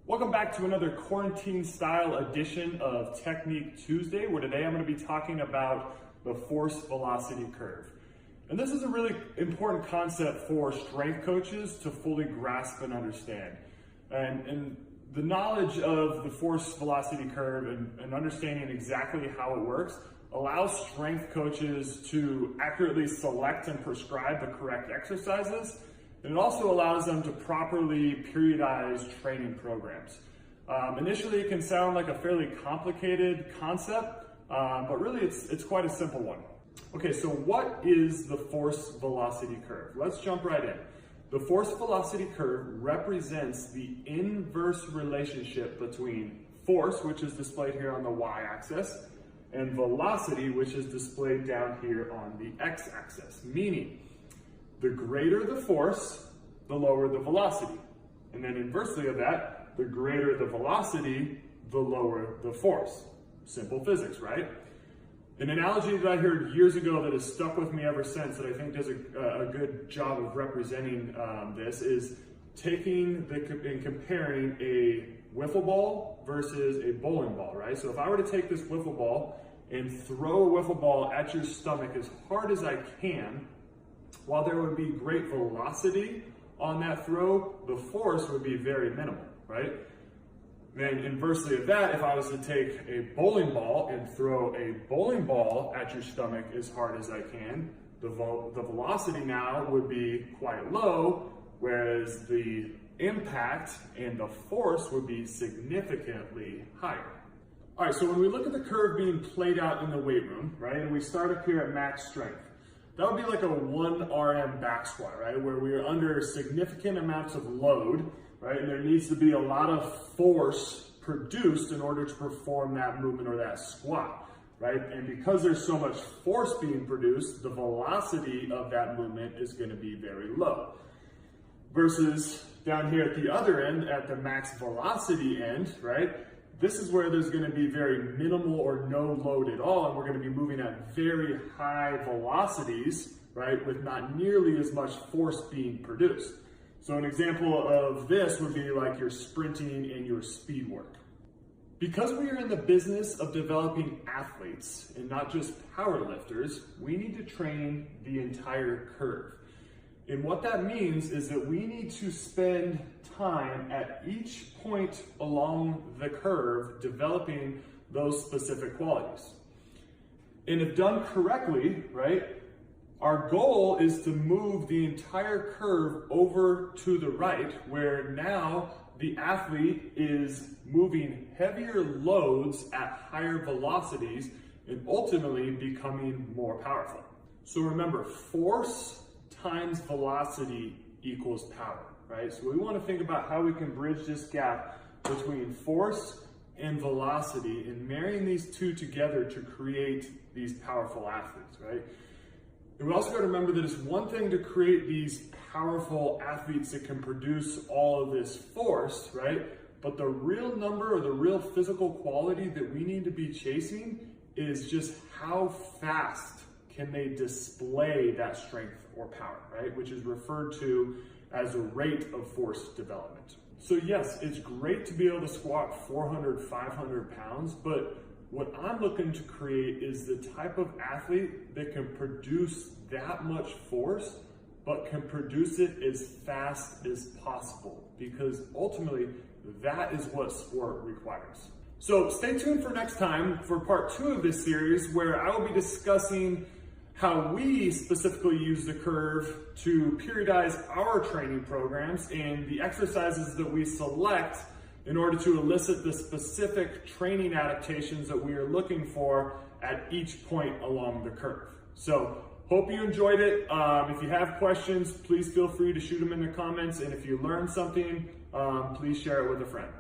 Welcome back to another quarantine style edition of Technique Tuesday, where today I'm going to be talking about the force velocity curve. And this is a really important concept for strength coaches to fully grasp and understand. And the knowledge of the force velocity curve and understanding exactly how it works allows strength coaches to accurately select and prescribe the correct exercises. And it also allows them to properly periodize training programs. Initially, it can sound like a fairly complicated concept, but really it's quite a simple one. Okay, so what is the force velocity curve? Let's jump right in. The force velocity curve represents the inverse relationship between force, which is displayed here on the y-axis, and velocity, which is displayed down here on the x-axis, meaning the greater the force, the lower the velocity. And then inversely of that, the greater the velocity, the lower the force. Simple physics, right? An analogy that I heard years ago that has stuck with me ever since, that I think does a good job of representing this, is taking and comparing a wiffle ball versus a bowling ball, right? So if I were to take this wiffle ball and throw a wiffle ball at your stomach as hard as I can, while there would be great velocity on that throw, the force would be very minimal, right? Then inversely of that, if I was to take a bowling ball and throw a bowling ball at your stomach as hard as I can, the velocity now would be quite low, whereas the impact and the force would be significantly higher. All right, so when we look at the curve being played out in the weight room, right, and we start up here at max strength, that would be like a 1 RM back squat, right? Where we are under significant amounts of load, right? And there needs to be a lot of force produced in order to perform that movement or that squat, right? And because there's so much force being produced, the velocity of that movement is going to be very low. Versus down here at the other end, at the max velocity end, right? This is where there's going to be very minimal or no load at all, and we're going to be moving at very high velocities, right, with not nearly as much force being produced. So an example of this would be like your sprinting and your speed work. Because we are in the business of developing athletes and not just power lifters, we need to train the entire curve. And what that means is that we need to spend time at each point along the curve developing those specific qualities. And if done correctly, right, our goal is to move the entire curve over to the right, where now the athlete is moving heavier loads at higher velocities and ultimately becoming more powerful. So remember, force times velocity equals power, right? So we want to think about how we can bridge this gap between force and velocity and marrying these two together to create these powerful athletes, right? And we also got to remember that it's one thing to create these powerful athletes that can produce all of this force, right? But the real number or the real physical quality that we need to be chasing is just how fast can they display that strength or power, right? Which is referred to as a rate of force development. So yes, it's great to be able to squat 400, 500 pounds, but what I'm looking to create is the type of athlete that can produce that much force, but can produce it as fast as possible, because ultimately that is what sport requires. So stay tuned for next time for part 2 of this series, where I will be discussing how we specifically use the curve to periodize our training programs and the exercises that we select in order to elicit the specific training adaptations that we are looking for at each point along the curve. So hope you enjoyed it. If you have questions, please feel free to shoot them in the comments. And if you learned something, please share it with a friend.